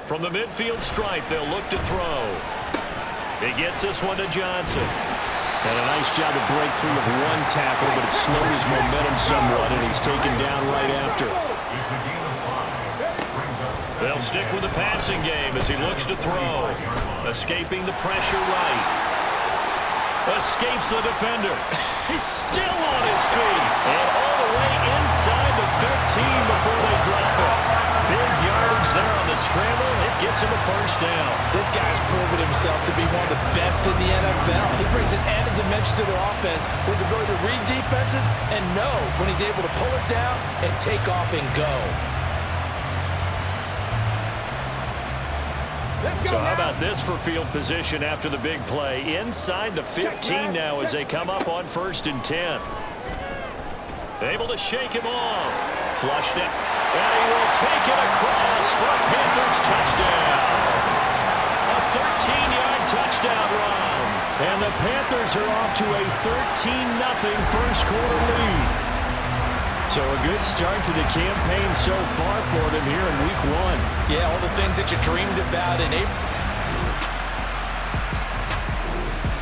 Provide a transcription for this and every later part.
From the midfield stripe, they'll look to throw. He gets this one to Johnson. And a nice job to break free of one tackle, but it slowed his momentum somewhat, and he's taken down right after. They'll stick with the passing game as he looks to throw. Escaping the pressure right. Escapes the defender. He's still on his feet. And all the way inside the 15 before they drop it. Big yardage there on the scramble. It gets him a first down. This guy's proven himself to be one of the best in the NFL. He brings an added dimension to their offense, his ability to read defenses and know when he's able to pull it down and take off and go. So how about this for field position after the big play? Inside the 15 now as they come up on 1st and 10. Able to shake him off. Flushed it. And he will take it across for a Panthers touchdown. A 13-yard touchdown run. And the Panthers are off to a 13-0 first quarter lead. So a good start to the campaign so far for them here in week 1. Yeah, all the things that you dreamed about in April.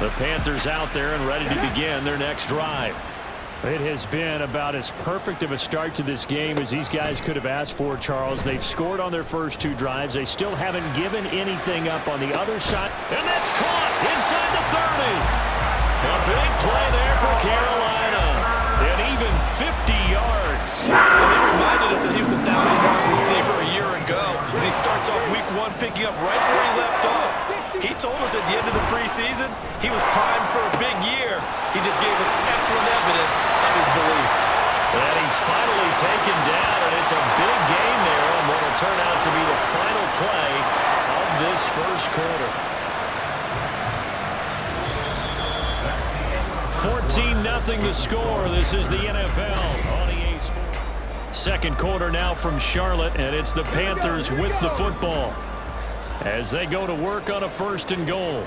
The Panthers out there and ready to begin their next drive. It has been about as perfect of a start to this game as these guys could have asked for, Charles. They've scored on their first 2 drives. They still haven't given anything up on the other side. And that's caught inside the 30. A big play there for Carolina. And even 50 yards. Well, they reminded us that he was a 1,000-yard receiver a year ago as he starts off week 1 picking up right where he left off. He told us at the end of the preseason he was primed for a big year. He just gave us excellent evidence of his belief. And he's finally taken down, and it's a big gain there on what will turn out to be the final play of this first quarter. 14-0 the score. This is the NFL on EA Sports. Second quarter now from Charlotte, and it's the Panthers with the football as they go to work on a 1st and goal.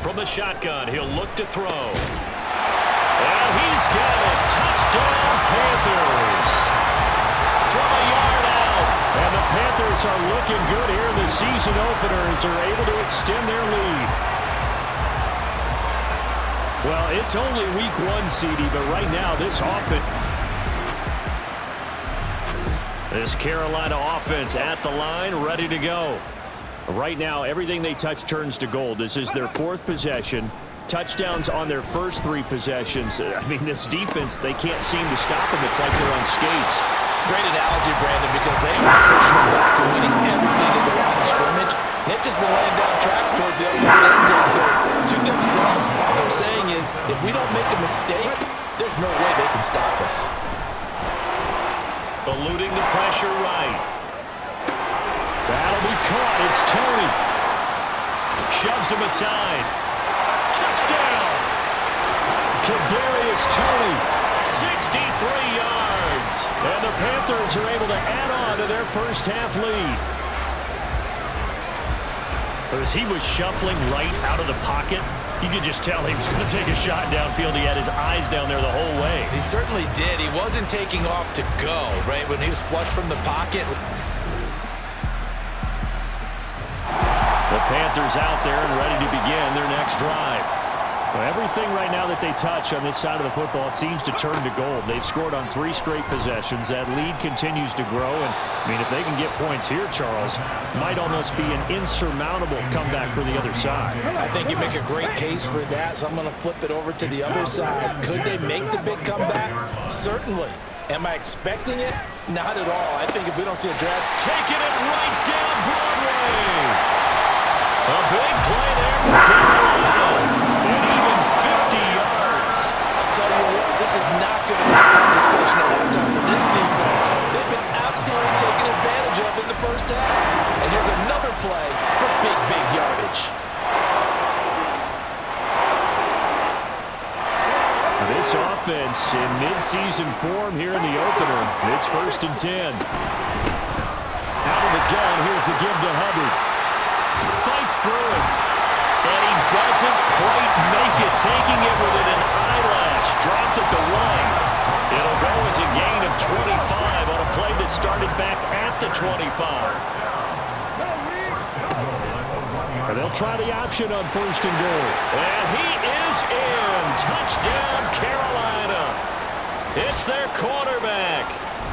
From the shotgun, he'll look to throw. And he's got it. Touchdown, Panthers. From a yard out. And the Panthers are looking good here in the season opener as they're able to extend their lead. Well, it's only week 1, CD, but right now this offense. This Carolina offense at the line, ready to go. Right now, everything they touch turns to gold. This is their 4th possession. Touchdowns on their first 3 possessions. I mean, this defense, they can't seem to stop them. It's like they're on skates. Great analogy, Brandon, because they are pushing them back and winning everything at the line of scrimmage. They've just been laying down tracks towards the opposite end zone. So to themselves, all they're saying is, if we don't make a mistake, there's no way they can stop us. Eluding the pressure right. That'll be caught. It's Tony. Shoves him aside. Touchdown. Kadarius Toney. 63 yards. And the Panthers are able to add on to their first half lead. As he was shuffling right out of the pocket, you could just tell he was going to take a shot downfield. He had his eyes down there the whole way. He certainly did. He wasn't taking off to go, right? When he was flush from the pocket. The Panthers out there and ready to begin their next drive. Well, everything right now that they touch on this side of the football, it seems to turn to gold. They've scored on 3 straight possessions. That lead continues to grow. And, I mean, if they can get points here, Charles, might almost be an insurmountable comeback for the other side. I think you make a great case for that, so I'm going to flip it over to the other side. Could they make the big comeback? Certainly. Am I expecting it? Not at all. I think if we don't see a draft. Taking it right down Broadway. A big play there for Carolina. And even 50 yards. I'll tell you what, this is not going to be a fun discussion at halftime for this defense. They've been absolutely taken advantage of in the first half. And here's another play for big yardage. This offense in mid-season form here in the opener. It's 1st and 10. Out of the gun, here's the give to Hubbard. Fights through it. And he doesn't quite make it, taking it within an eyelash. Dropped at the 1. It'll go as a gain of 25 on a play that started back at the 25. They'll try the option on 1st and goal. And he is in. Touchdown, Carolina. It's their quarterback,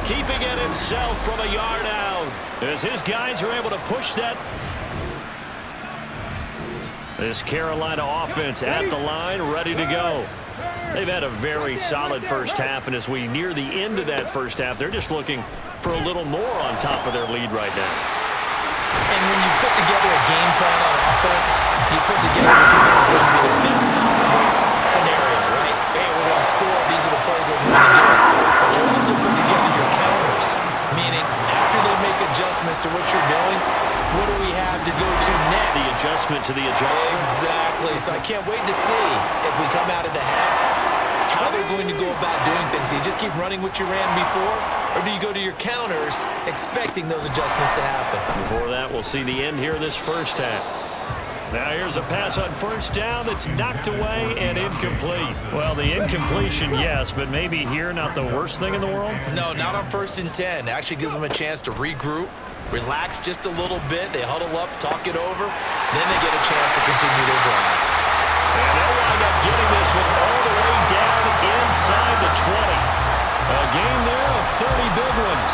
keeping it himself from a yard out, as his guys are able to push that. This Carolina offense at the line, ready to go. They've had a very solid first half, and as we near the end of that first half, they're just looking for a little more on top of their lead right now. And when you put together a game plan on offense, you put together what you think is going to be the best possible scenario, right? Hey, we're going to score. These are the plays that we're going to do. But you also put together your counters, meaning after they make adjustments to what you're doing, what do we have to go to next? The adjustment to the adjustment. Exactly. So I can't wait to see if we come out of the half, how they're going to go about doing things. Do you just keep running what you ran before, or do you go to your counters expecting those adjustments to happen? Before that, we'll see the end here of this first half. Now here's a pass on 1st down that's knocked away and incomplete. Well, the incompletion, yes, but maybe here not the worst thing in the world? No, not on 1st and 10. It actually gives them a chance to regroup, relax just a little bit. They huddle up, talk it over, then they get a chance to continue their drive. And they'll wind up getting this one all the way down inside the 20. A game there of 30 big ones.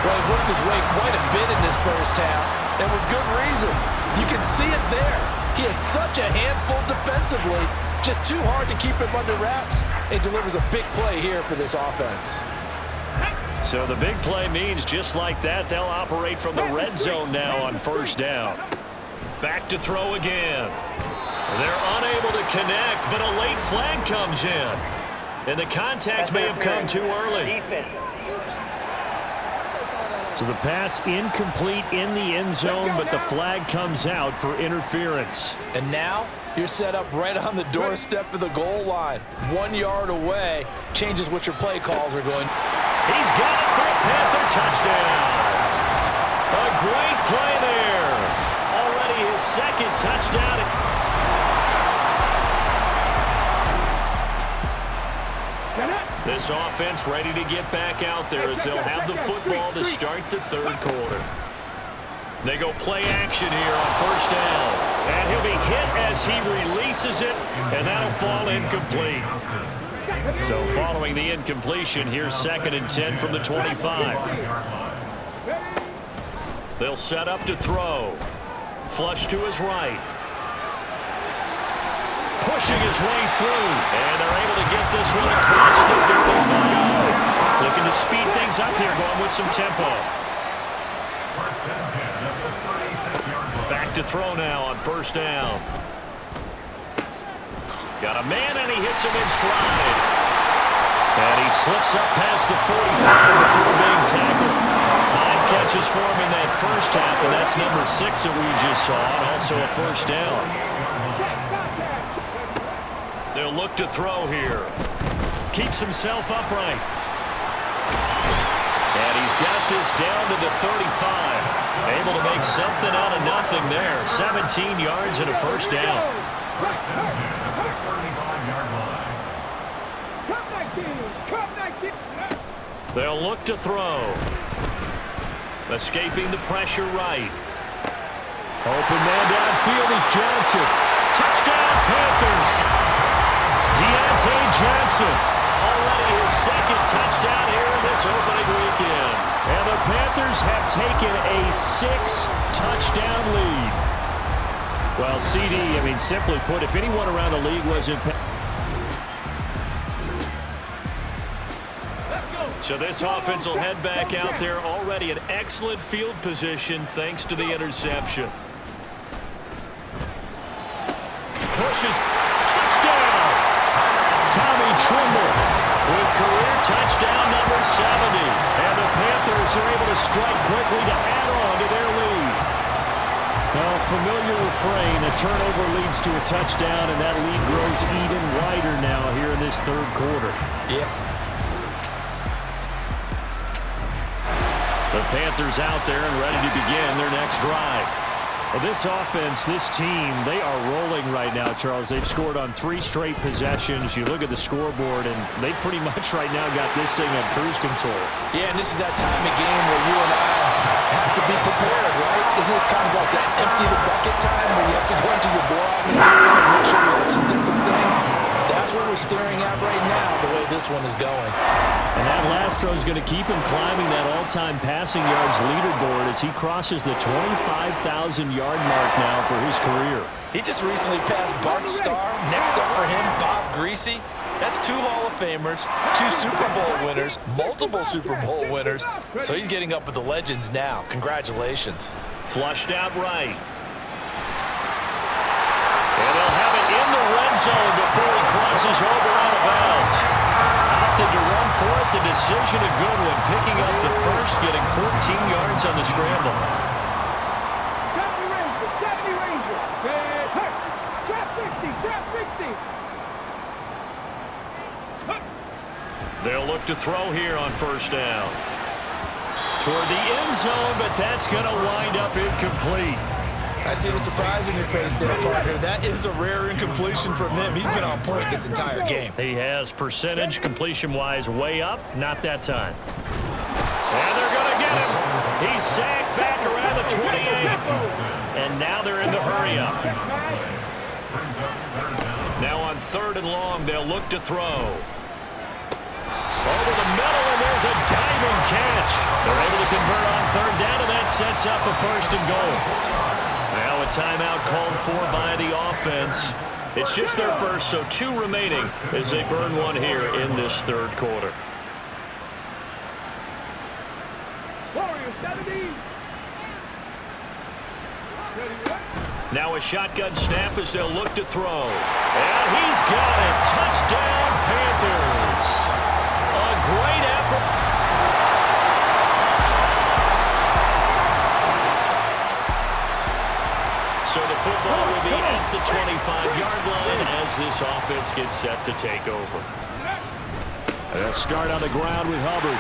Well, he worked his way quite a bit in this first half, and with good reason. You can see it there. He is such a handful defensively. Just too hard to keep him under wraps. It delivers a big play here for this offense. So the big play means just like that, they'll operate from the red zone now on 1st down. Back to throw again. They're unable to connect, but a late flag comes in. And the contact may have come too early. So the pass incomplete in the end zone, but the flag comes out for interference. And now you're set up right on the doorstep of the goal line. 1 yard away. Changes what your play calls are going. He's got it for a Panther touchdown. A great play there. Already his 2nd touchdown. This offense ready to get back out there as they'll have the football to start the 3rd quarter. They go play action here on 1st down. And he'll be hit as he releases it, and that'll fall incomplete. So following the incompletion, here's 2nd and 10 from the 25. They'll set up to throw. Flush to his right. Pushing his way through, and they're able to get this one across the 35. Looking to speed things up here, going with some tempo. Back to throw now on 1st down. Got a man, and he hits him in stride. And he slips up past the 45 before being tackled. 5 catches for him in that first half, and that's number 6 that we just saw, and also a 1st down. They'll look to throw here. Keeps himself upright. And he's got this down to the 35. Able to make something out of nothing there. 17 yards and a 1st down. They'll look to throw. Escaping the pressure right. Open man downfield is Johnson. Touchdown, Panthers. Johnson, already his 2nd touchdown here in this opening weekend. And the Panthers have taken a 6-touchdown lead. Well, CD, I mean, simply put, if anyone around the league was in... So this offense will head back out there, already an excellent field position thanks to the interception. Pushes, touchdown! Tommy Trimble with career touchdown number 70. And the Panthers are able to strike quickly to add on to their lead. Well, familiar refrain, a turnover leads to a touchdown, and that lead grows even wider now here in this 3rd quarter. Yeah. The Panthers out there and ready to begin their next drive. Well, this offense, this team, they are rolling right now, Charles. They've scored on 3 straight possessions. You look at the scoreboard, and they pretty much right now got this thing on cruise control. Yeah, and this is that time of game where you and I have to be prepared, right? Isn't this kind of like that empty the bucket time where you have to go into your blowout material and make sure you have some different things? That's what we're staring at right now, the way this one is going. And that last throw is going to keep him climbing that all-time passing yards leaderboard as he crosses the 25,000-yard mark now for his career. He just recently passed Bart Starr. Next up for him, Bob Greasy. That's 2 Hall of Famers, 2 Super Bowl winners, multiple Super Bowl winners. So he's getting up with the legends now. Congratulations. Flushed out right. And they'll have it in the red zone before he crosses over out of bounds. Opted to run for it. The decision a good one. Picking up the first, getting 14 yards on the scramble. They'll look to throw here on first down. Toward the end zone, but that's going to wind up incomplete. I see the surprise in your face there, partner. That is a rare incompletion from him. He's been on point this entire game. He has percentage completion-wise way up. Not that time. And they're going to get him. He's sacked back around the 28. And now they're in the hurry-up. Now on 3rd and long, they'll look to throw. Over the middle, and there's a diving catch. They're able to convert on 3rd down, and that sets up a 1st and goal. Now a timeout called for by the offense. It's just their first, so 2 remaining as they burn one here in this 3rd quarter. Now a shotgun snap as they'll look to throw. And he's got it. Touchdown, Panthers. A great effort. So the football will be at the 25-yard line as this offense gets set to take over. They'll start on the ground with Hubbard.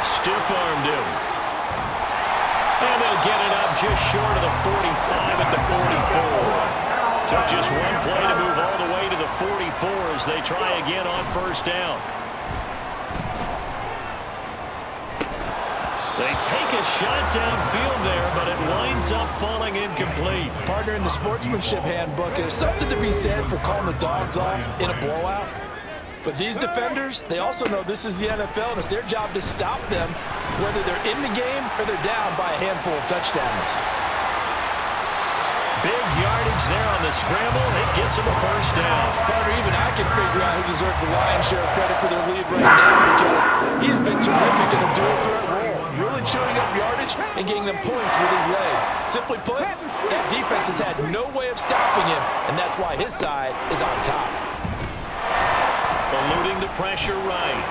Stiff-armed him. And they'll get it up just short of the 45 at the 44. Took just one play to move all the way to the 44 as they try again on first down. They take a shot downfield there, but it winds up falling incomplete. Partner, in the sportsmanship handbook, there's something to be said for calling the dogs off in a blowout. But these defenders, they also know this is the NFL, and it's their job to stop them, whether they're in the game or they're down by a handful of touchdowns. Big yardage there on the scramble. It gets him a first down. Partner, even I can figure out who deserves the lion's share of credit for their lead right now because he has been terrific in a dual threat role, really chewing up yardage and getting them points with his legs. Simply put, that defense has had no way of stopping him, and that's why his side is on top. Eluding the pressure right.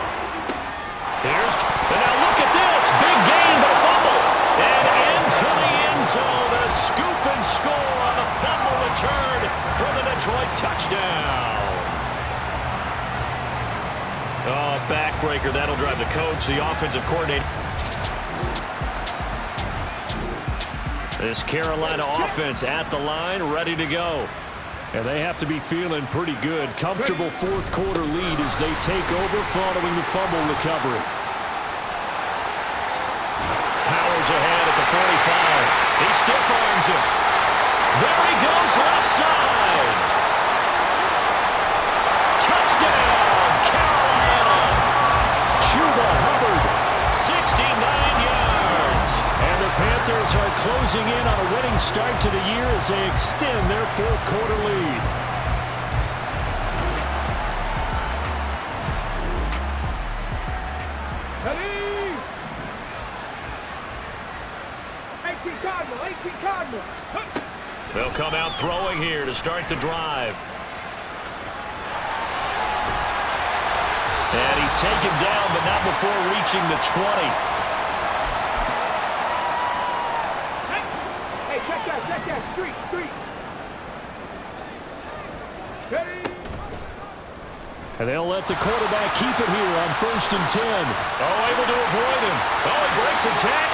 And now look at this. Big gain, but a fumble. And into the end zone. A scoop and score on the fumble return for the Detroit touchdown. Oh, backbreaker. That'll drive the coach, the offensive coordinator. This Carolina offense at the line, ready to go. And they have to be feeling pretty good. Comfortable 4th quarter lead as they take over following the fumble recovery. Powers ahead at the 45. He stiff-arms him. There he goes, left side. Touchdown, Carolina. Chuba Hubbard. 69 yards. And the Panthers are closing in on a winning start to the year as they extend their 4th quarter lead. They'll come out throwing here to start the drive. And he's taken down, but not before reaching the 20. And they'll let the quarterback keep it here on 1st and 10. Oh, able to avoid him. Oh, he breaks a tag.